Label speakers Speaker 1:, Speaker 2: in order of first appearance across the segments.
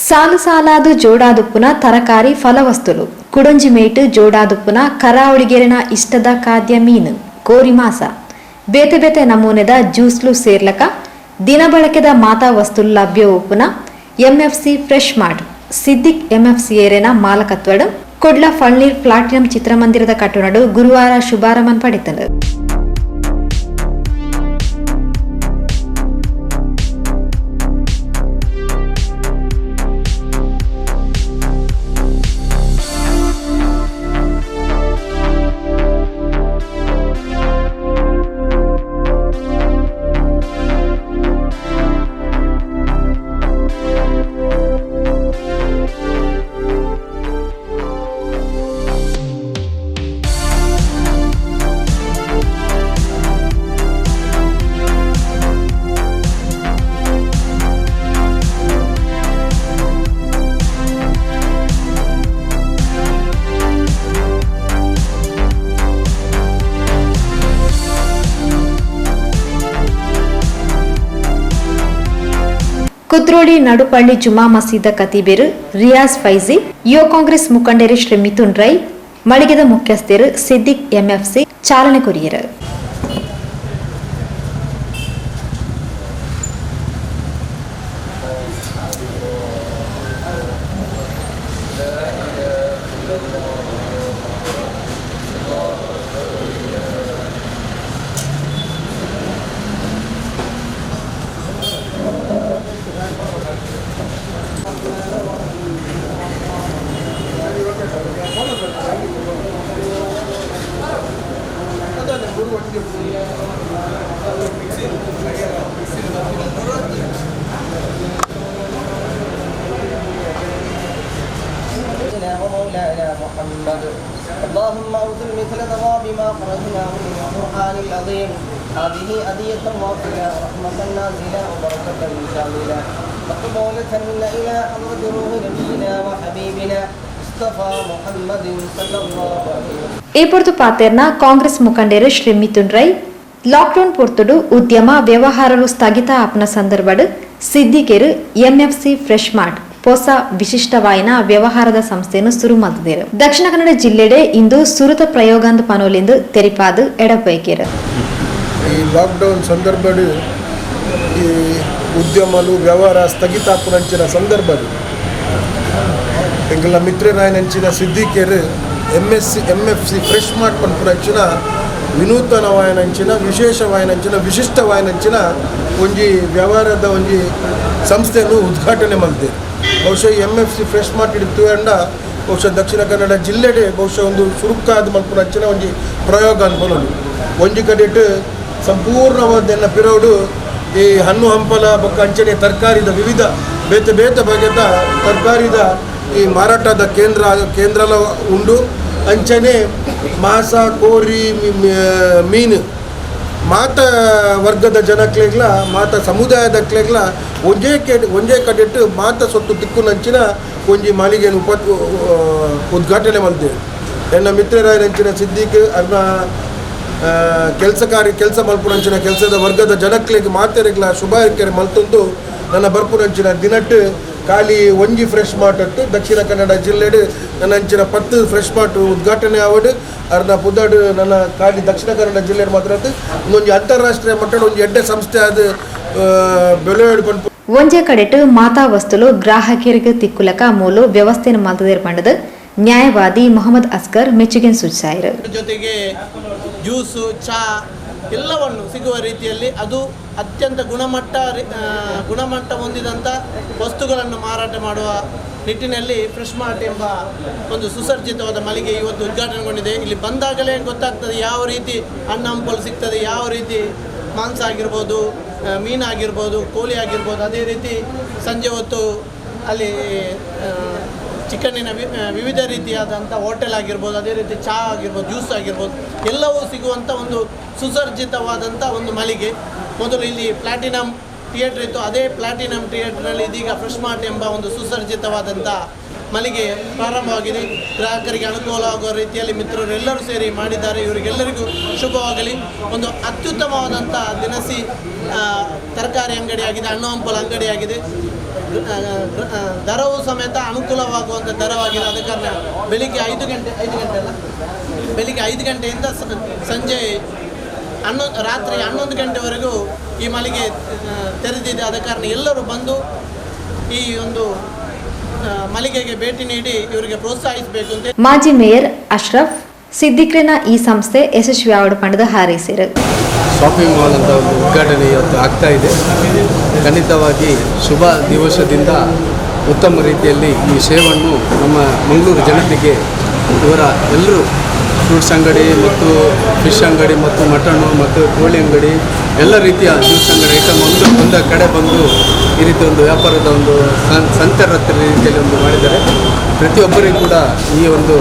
Speaker 1: ಸಾಲು ಸಾಲಾದು ಜೋಡಾದುಪ್ಪುನ ತರಕಾರಿ ಫಲವಸ್ತುಲು ಕುಡೊಂಜಿಮೇಟು ಜೋಡಾದುಪ್ಪುನ ಕರಾವಳಿಗೆರಿನ ಇಷ್ಟದ ಖಾದ್ಯ ಮೀನು ಕೋರಿಮಾಸ ಬೇತೆ ಬೇತೆ ನಮೂನೆದ ಜ್ಯೂಸ್ಲು ಸೇರ್ಲಕ ದಿನಬಳಕೆದ ಮಾತಾ ವಸ್ತುಲು ಲಭ್ಯ ಉಪ್ಪುನ MFC fresh mart Siddique MFC ಏರಿನ ಮಾಲಕತ್ವಡು ಕೊಡ್ಲ ಫಳ್ನೀರ್ ಪ್ಲಾಟಿನಂ ಚಿತ್ರಮಂದಿರದ ಕಟ್ಟುನಡು ಗುರುವಾರ ಶುಭಾರಂಭ ಪಡೆತನು. ಕುದ್ರೋಳಿ ನಡುಪಳ್ಳಿ ಜುಮಾ ಮಸೀದ ಕತೀಬೇರು ರಿಯಾಜ್ ಫೈಜಿ, ಯುವ ಕಾಂಗ್ರೆಸ್ ಮುಖಂಡರು ಶ್ರೀ ಮಿಥುನ್ ರೈ, ಮಳಿಗೆದ ಮುಖ್ಯಸ್ಥರು ಸಿದ್ದಿಕ್ ಎಂಎಫ್ಸಿ ಚಾಲನೆ ಕೊರಿಯರು.
Speaker 2: ومولانا محمد اللهم انزل مثل ثواب ما خرجناه من القرآن العظيم هذه هدية واصلة ورحمة نازلة وبركة شاملة مقبولة منا إلى حضرة روح نبينا وحبيبنا مصطفى محمد صلى الله عليه وسلم.
Speaker 1: ಈ ಪೊರ್ತು ಪಾತೆರ್ನ ಕಾಂಗ್ರೆಸ್ ಮುಖಂಡರು ಶ್ರೀ ಮಿಥುನ್ ರೈ ಲಾಕ್ಡೌನ್ ಪೊರ್ತುಡು ಉದ್ಯಮ ವ್ಯವಹಾರಗಳು ಸ್ಥಗಿತ ಆಪನ ಸಂದರ್ಭಡು ಸಿದ್ದಿಕೆರು ಎಂಎಫ್ಸಿ ಫ್ರೆಶ್ ಮಾರ್ಟ್ ಹೊಸ ವಿಶಿಷ್ಟವಾಯಿನ ವ್ಯವಹಾರದ ಸಂಸ್ಥೆಯನ್ನು ಶುರು ಮಾಡಿದರು. ದಕ್ಷಿಣ ಕನ್ನಡ ಜಿಲ್ಲೆಡೆ ಇಂದು ಸುರತ ಪ್ರಯೋಗಾಂತ ಪನೋಲಿಂದು ತೆರಿಪಾದು ಎಡಪೈಕೆರು.
Speaker 3: ಈ ಲಾಕ್ಡೌನ್ ಸಂದರ್ಭಡು ಈ ಉದ್ಯಮಲು ವ್ಯವಹಾರ ಸ್ಥಗಿತ ಆಪುನಂಚಿನ ಸಂದರ್ಭಡು ಎಂಕಲ ಮಿತ್ರರಾಯನಂಚಿನ ಸಿದ್ದಿಕೆರು ಎಂಎಫ್ಸಿ ಫ್ರೆಶ್ ಮಾರ್ಟ್ ಪನ್ಪುನಂಚಿನ ವಿನೂತನವಾಯನಂಚಿನ ವಿಶೇಷವಾಯನಂಚಿನ ವಿಶಿಷ್ಟವಾಯನಂಚಿನ ಒಂಜಿ ವ್ಯವಹಾರದ ಒಂಜಿ ಸಂಸ್ಥೆಯನ್ನು ಉದ್ಘಾಟನೆ ಮಾಡಿದೆ. ಬಹುಶಃ ಎಂಎಫ್ಸಿ ಫ್ರೆಶ್ ಮಾರ್ಟ್ ಇಡ್ತು ಅಂಡ ಬಹುಶಃ ದಕ್ಷಿಣ ಕನ್ನಡ ಜಿಲ್ಲೆಡೆ ಬಹುಶಃ ಒಂದು ಸುರುಕಾದ ಮಲ್ಪುನಂಚಿನ ಒಂಜಿ ಪ್ರಯೋಗ ಅನ್ಕೊಳ್ಳೋದು. ಒಂಜಿ ಕಡೆಟ್ ಸಂಪೂರ್ಣವಾದ ಪಿರೋಡು ಈ ಹಣ್ಣು ಹಂಪಲ ಬೊಕ್ಕ ಅಂಚನೆ ತರಕಾರಿದ ವಿವಿಧ ಬೇತೆ ಬೇತೆ ಬಗೆದ ತರಕಾರಿದ ಈ ಮಾರಾಟದ ಕೇಂದ್ರ ಉಂಡು. ಅಂಚನೆ ಮಾಸ ಕೋರಿ ಮೀನು ಮಾತ ವರ್ಗದ ಜನಕ್ಲೆಗ್ಲ ಮಾತ ಸಮುದಾಯದಕ್ಲೆಗ್ಲ ಒಂಜೇ ಕಡೆಟ್ಟು ಮಾತ ಸೊತ್ತು ತಿಕ್ಕುನಂಚಿನ ಒಂಜಿ ಮಾಲಿಗೆಯನ್ನು ಉದ್ಘಾಟನೆ ಮಾಡಿದ್ದೇವೆ. ಎನ್ನ ಮಿತ್ರರಾಯನಂಚಿನ ಸಿದ್ದಿಕ್ ಅರ್ನ ಕೆಲಸ ಮಲ್ಪುನಂಚಿನ ಕೆಲಸದ ವರ್ಗದ ಜನಕ್ಲೆಗ್ ಮಾತೆರೆಗ್ಲ ಶುಭಾರೈಕೆ ಮಲ್ತೊಂದು ನನ್ನ ಬರ್ಪುನಂಚಿನ ದಿನಟ್ಟು ಖಾಲಿ ಒಂಜಿ ಫ್ರೆಶ್ ಮಾರ್ಟ್ ಅಟ್ಟು ದಕ್ಷಿಣ ಕನ್ನಡ ಜಿಲ್ಲೆಡು ನನ್ನ ಅಂಚಿನ 10 ಫ್ರೆಶ್ ಮಾರ್ಟ್ ಉದ್ಘಾಟನೆ ಆವಡು ಅರ್ನ ಪುದಾಡು ನನ್ನ ಖಾಲಿ ದಕ್ಷಿಣ ಕನ್ನಡ ಜಿಲ್ಲೆ ಮಾತ್ರ ಒಂಜಿ ಅಂತಾರಾಷ್ಟ್ರೀಯ ಮಟ್ಟದ ಒಂಜಿ ಎಡ್ಡೆ ಸಂಸ್ಥೆ ಆದ ಬೆಳೆಯೋಡು ಪನ್ಪು
Speaker 1: ಒಂಜೆ ಕಡೆಟ್ ಮಾತಾ ವಸ್ತುಲು ಗ್ರಾಹಕರಿಗೆ ತಿಕ್ಕುಲಕ ಮೂಲು ವ್ಯವಸ್ಥೆಯನ್ನು ಮಾತದೇರ್ಪಂಡದು ನ್ಯಾಯವಾದಿ ಮೊಹಮ್ಮದ್ ಅಸ್ಕರ್ ಮೆಚ್ಚುಗೆ ಸೂಚಿಸಿದರು.
Speaker 4: ಜೊತೆಗೆ ಜ್ಯೂಸು ಚಾ ಎಲ್ಲವನ್ನು ಸಿಗುವ ರೀತಿಯಲ್ಲಿ ಅದು ಅತ್ಯಂತ ಗುಣಮಟ್ಟ ಹೊಂದಿದಂಥ ವಸ್ತುಗಳನ್ನು ಮಾರಾಟ ಮಾಡುವ ನಿಟ್ಟಿನಲ್ಲಿ ಫ್ರೆಶ್ ಮಾರ್ಟ್ ಎಂಬ ಒಂದು ಸುಸರ್ಜಿತವಾದ ಮಳಿಗೆ ಇವತ್ತು ಉದ್ಘಾಟನೆಗೊಂಡಿದೆ. ಇಲ್ಲಿ ಬಂದಾಗಲೇ ಗೊತ್ತಾಗ್ತದೆ ಯಾವ ರೀತಿ ಹಣ್ಣು ಹಂಪಲು ಸಿಗ್ತದೆ, ಯಾವ ರೀತಿ ಮಾಂಸ ಆಗಿರ್ಬೋದು, ಮೀನಾಗಿರ್ಬೋದು, ಕೋಳಿ ಆಗಿರ್ಬೋದು. ಅದೇ ರೀತಿ ಸಂಜೆ ಹೊತ್ತು ಅಲ್ಲಿ ಚಿಕನ್ನಿನ ವಿವಿಧ ರೀತಿಯಾದಂಥ ಹೋಟೆಲ್ ಆಗಿರ್ಬೋದು, ಅದೇ ರೀತಿ ಚಹಾ ಆಗಿರ್ಬೋದು, ಜ್ಯೂಸ್ ಆಗಿರ್ಬೋದು, ಎಲ್ಲವೂ ಸಿಗುವಂಥ ಒಂದು ಸುಸರ್ಜಿತವಾದಂಥ ಒಂದು ಮಳಿಗೆ. ಮೊದಲು ಇಲ್ಲಿ ಪ್ಲಾಟಿನಮ್ ಥಿಯೇಟ್ರ್ ಇತ್ತು, ಅದೇ ಪ್ಲಾಟಿನಮ್ ಥಿಯೇಟ್ರ್ನಲ್ಲಿ ಇದೀಗ ಫ್ರೆಶ್ ಮಾರ್ಟ್ ಎಂಬ ಒಂದು ಸುಸರ್ಜಿತವಾದಂಥ ಮಳಿಗೆ ಪ್ರಾರಂಭವಾಗಿದೆ. ಗ್ರಾಹಕರಿಗೆ ಅನುಕೂಲವಾಗುವ ರೀತಿಯಲ್ಲಿ ಮಿತ್ರರು ಎಲ್ಲರೂ ಸೇರಿ ಮಾಡಿದ್ದಾರೆ. ಇವರಿಗೆಲ್ಲರಿಗೂ ಶುಭವಾಗಲಿ. ಒಂದು ಅತ್ಯುತ್ತಮವಾದಂಥ ದಿನಸಿ ತರಕಾರಿ ಅಂಗಡಿಯಾಗಿದೆ, ಹಣ್ಣು ಹಂಪಲ ಅಂಗಡಿಯಾಗಿದೆ. ದರವು ಸಮೇತ ಅನುಕೂಲವಾಗುವಂಥ ದರವಾಗಿದೆ. ಆದ ಕಾರಣ ಬೆಳಿಗ್ಗೆ 5 ಗಂಟೆಯಿಂದ ಸಂಜೆ ರಾತ್ರಿ 11 ಗಂಟೆವರೆಗೂ ಈ ಮಳಿಗೆ ತೆರೆದಿದೆ. ಆದ ಕಾರಣ ಎಲ್ಲರೂ ಬಂದು ಈ ಒಂದು ಮಳಿಗೆಗೆ ಭೇಟಿ ನೀಡಿ ಇವರಿಗೆ ಪ್ರೋತ್ಸಾಹಿಸಬೇಕು ಅಂತ.
Speaker 1: ಮಾಜಿ ಮೇಯರ್ ಅಶ್ರಫ್ ಸಿದ್ದಿಕ್ರಿನ ಈ ಸಂಸ್ಥೆ ಯಶಸ್ವಿ ಆವಡು ಪಂಡದ ಹಾರೈಸಿರು.
Speaker 5: ಶಾಪಿಂಗ್ ಮಾಲ್ ಅಂತ ಒಂದು ಉದ್ಘಾಟನೆ ಇವತ್ತು ಆಗ್ತಾ ಇದೆ. ಖಂಡಿತವಾಗಿ ಶುಭ ದಿವಸದಿಂದ ಉತ್ತಮ ರೀತಿಯಲ್ಲಿ ಈ ಸೇವೆಯನ್ನು ನಮ್ಮ ಮಂಗಳೂರು ಜನತೆಗೆ ಇವರ ಎಲ್ಲರೂ ಫ್ರೂಟ್ಸ್ ಅಂಗಡಿ ಮತ್ತು ಫಿಶ್ ಅಂಗಡಿ ಮತ್ತು ಮಟನ್ನು ಮತ್ತು ಕೋಳಿ ಅಂಗಡಿ ಎಲ್ಲ ರೀತಿಯ ಜ್ಯೂಸ್ ಅಂಗಡಿ ಐಟಮ್ ಒಂದು ಕಡೆ ಬಂದು ಈ ರೀತಿ ಒಂದು ವ್ಯಾಪಾರದ ಒಂದು ಸಂತರ ರೀತಿಯಲ್ಲಿ ಒಂದು ಮಾಡಿದ್ದಾರೆ. ಪ್ರತಿಯೊಬ್ಬರಿಗೂ ಕೂಡ ಈ ಒಂದು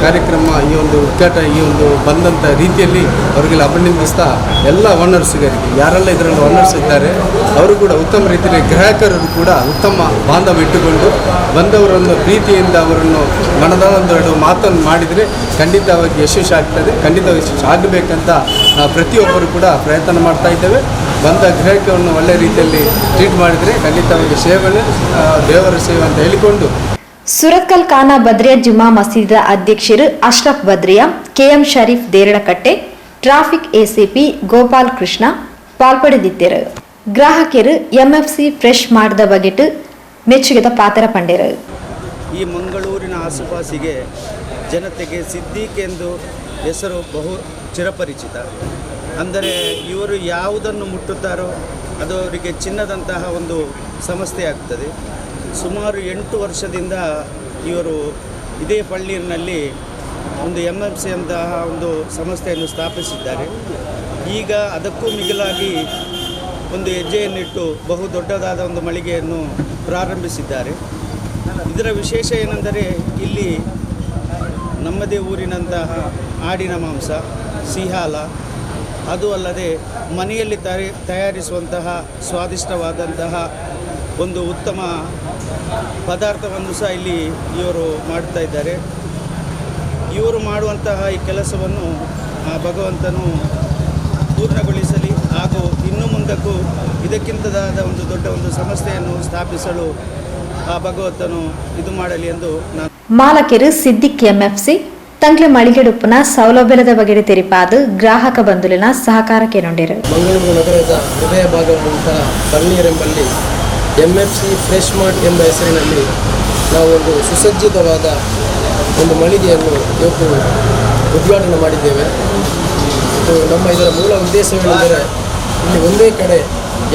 Speaker 5: ಕಾರ್ಯಕ್ರಮ, ಈ ಒಂದು ಉದ್ಘಾಟನೆ, ಈ ಒಂದು ಬಂದಂಥ ರೀತಿಯಲ್ಲಿ ಅವರಿಗೆಲ್ಲ ಅಭಿನಂದಿಸ್ತಾ ಎಲ್ಲ ಓನರ್ಸ್ಗೆ ಯಾರೆಲ್ಲ ಇದರಲ್ಲಿ ಓನರ್ಸ್ ಇದ್ದಾರೆ ಅವರು ಕೂಡ ಉತ್ತಮ ರೀತಿಯಲ್ಲಿ ಗ್ರಾಹಕರು ಕೂಡ ಉತ್ತಮ ಬಾಂಧವ್ಯ ಇಟ್ಟುಕೊಂಡು ಬಂದವರನ್ನು ಪ್ರೀತಿಯಿಂದ ಅವರನ್ನು ಮನದೊಂದೆರಡು ಮಾತನ್ನು ಮಾಡಿದರೆ ಖಂಡಿತವಾಗಿ ಯಶಸ್ವಿ ಆಗ್ತದೆ. ಖಂಡಿತವಾಗಿ ಯಶಸ್ವಿ ಆಗಬೇಕಂತ ನಾವು ಪ್ರತಿಯೊಬ್ಬರು ಕೂಡ ಪ್ರಯತ್ನ ಮಾಡ್ತಾ ಇದ್ದೇವೆ. ಬಂದ ಗ್ರಾಹಕವನ್ನು ಒಳ್ಳೆಯ ರೀತಿಯಲ್ಲಿ ಟ್ರೀಟ್ ಮಾಡಿದರೆ ಖಂಡಿತವಾಗಿ ಸೇವನೆ ದೇವರ ಸೇವೆ ಅಂತ ಹೇಳಿಕೊಂಡು
Speaker 1: ಸುರತ್ಕಲ್ ಖಾನಾ ಬದ್ರಿಯಾ ಜುಮಾ ಮಸೀದಿದ ಅಧ್ಯಕ್ಷರು Ashraf Badriya, KM Sharif Deralakatte, traffic ACP Gopal Krishna ಪಾಲ್ಪಡೆದಿದ್ದರು. ಗ್ರಾಹಕರು ಎಂಎಫ್ಸಿ ಫ್ರೆಶ್ ಮಾಡಿದ ಬಗೆಟ್ ಮೆಚ್ಚುಗೆದ ಪಾತ್ರ ಪಂಡೆರು.
Speaker 6: ಈ ಮಂಗಳೂರಿನ ಆಸುಪಾಸಿಗೆ ಜನತೆಗೆ ಸಿದ್ದಿಕ್ ಎಂದು ಹೆಸರು ಬಹು ಚಿರಪರಿಚಿತ. ಅಂದರೆ ಇವರು ಯಾವುದನ್ನು ಮುಟ್ಟುತ್ತಾರೋ ಅದು ಅವರಿಗೆ ಚಿನ್ನದಂತಹ ಒಂದು ಸಂಸ್ಥೆಯಾಗ್ತದೆ. ಸುಮಾರು 8 ವರ್ಷದಿಂದ ಇವರು ಇದೇ ಪಳ್ಳೀರಿನಲ್ಲಿ ಒಂದು MFC ಅಂತಹ ಒಂದು ಸಂಸ್ಥೆಯನ್ನು ಸ್ಥಾಪಿಸಿದ್ದಾರೆ. ಈಗ ಅದಕ್ಕೂ ಮಿಗಿಲಾಗಿ ಒಂದು ಹೆಜ್ಜೆಯನ್ನಿಟ್ಟು ಬಹು ದೊಡ್ಡದಾದ ಒಂದು ಮಳಿಗೆಯನ್ನು ಪ್ರಾರಂಭಿಸಿದ್ದಾರೆ. ಇದರ ವಿಶೇಷ ಏನೆಂದರೆ ಇಲ್ಲಿ ನಮ್ಮದೇ ಊರಿನಂತಹ ಆಡಿನ ಮಾಂಸ, ಸಿಹಾಲ, ಅದು ಅಲ್ಲದೆ ಮನೆಯಲ್ಲಿ ತಯಾರಿಸುವಂತಹ ಸ್ವಾದಿಷ್ಟವಾದಂತಹ ಒಂದು ಉತ್ತಮ ಪದಾರ್ಥವನ್ನು ಸಹ ಇಲ್ಲಿ ಇವರು ಮಾಡ್ತಾ ಇದ್ದಾರೆ. ಇವರು ಮಾಡುವಂತಹ ಈ ಕೆಲಸವನ್ನು ಭಗವಂತನು ಪೂರ್ಣಗೊಳಿಸಲಿ ಹಾಗೂ ಇನ್ನು ಮುಂದಕ್ಕೂ ಇದಕ್ಕಿಂತದಾದ ಒಂದು ದೊಡ್ಡ ಒಂದು ಸಂಸ್ಥೆಯನ್ನು ಸ್ಥಾಪಿಸಲು ಆ ಭಗವಂತನು ಇದು ಮಾಡಲಿ ಎಂದು ನಾನು
Speaker 1: ಮಾಲಕೆರು ಸಿದ್ದಿಕ್ ಎಂಎಫ್ಸಿ ತಂಗ್ಲೆ ಮಳಿಗೆಡುಪ್ಪನ ಸೌಲಭ್ಯದ ಬಗೆಡೆ ತೆರಿಪಾದು ಗ್ರಾಹಕ ಬಂಧುಲಿನ ಸಹಕಾರಕ್ಕೆ ನೊಂಡಿರು.
Speaker 2: ಮಂಗಳೂರು ನಗರದ ಹೃದಯ ಭಾಗವಾದಂತಹ ಪನ್ನೀರೆಂಬಲ್ಲಿ MFC ಫ್ರೆಶ್ ಮಾರ್ಟ್ ಎಂಬ ಹೆಸರಿನಲ್ಲಿ ನಾವು ಒಂದು ಸುಸಜ್ಜಿತವಾದ ಒಂದು ಮಳಿಗೆಯನ್ನು ಇವತ್ತು ಉದ್ಘಾಟನೆ ಮಾಡಿದ್ದೇವೆ. ನಮ್ಮ ಇದರ ಮೂಲ ಉದ್ದೇಶವೇನೆಂದರೆ ಇಲ್ಲಿ ಒಂದೇ ಕಡೆ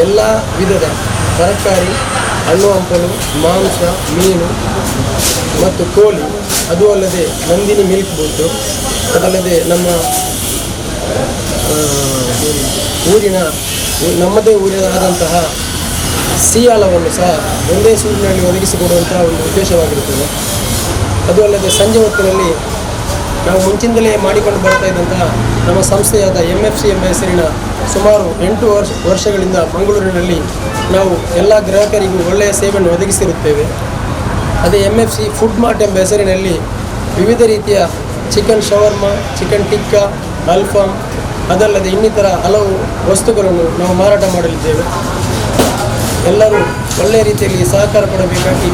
Speaker 2: ಎಲ್ಲ ವಿಧದ ತರಕಾರಿ, ಹಣ್ಣು ಹಂಪಲು, ಮಾಂಸ, ಮೀನು ಮತ್ತು ಕೋಳಿ, ಅದು ಅಲ್ಲದೆ ನಂದಿನಿ ಮಿಲ್ಕ್ ಬೂತು, ಅದಲ್ಲದೆ ನಮ್ಮ ನಮ್ಮದೇ ಊರಿನಾದಂತಹ ಸಿಯಾಲವನ್ನು ಸಹ ಒಂದೇ ಸೂರಿನಲ್ಲಿ ಒದಗಿಸಿಕೊಡುವಂತಹ ಒಂದು ಉದ್ದೇಶವಾಗಿರುತ್ತದೆ. ಅದು ಅಲ್ಲದೆ ಸಂಜೆ ಹೊತ್ತಿನಲ್ಲಿ ನಾವು ಮುಂಚಿನಿಂದಲೇ ಮಾಡಿಕೊಂಡು ಬರ್ತಾ ಇದ್ದಂತಹ ನಮ್ಮ ಸಂಸ್ಥೆಯಾದ MFC ಎಂಬ ಹೆಸರಿನ ಸುಮಾರು 8 ವರ್ಷಗಳಿಂದ ಮಂಗಳೂರಿನಲ್ಲಿ ನಾವು ಎಲ್ಲ ಗ್ರಾಹಕರಿಗೂ ಒಳ್ಳೆಯ ಸೇವೆಯನ್ನು ಒದಗಿಸಿರುತ್ತೇವೆ. ಅದೇ MFC ಫುಡ್ ಮಾರ್ಟ್ ಎಂಬ ಹೆಸರಿನಲ್ಲಿ ವಿವಿಧ ರೀತಿಯ chicken shawarma, chicken tikka, alfaham, ಅದಲ್ಲದೆ ಇನ್ನಿತರ ಹಲವು ವಸ್ತುಗಳನ್ನು ನಾವು ಮಾರಾಟ ಮಾಡಲಿದ್ದೇವೆ. ಎಲ್ಲರೂ ಒಳ್ಳೆಯ ರೀತಿಯಲ್ಲಿ ಸಹಕಾರ ಕೊಡಬೇಕಾಗಿ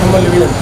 Speaker 2: ನಮ್ಮಲ್ಲಿ ವಿನಂತಿ.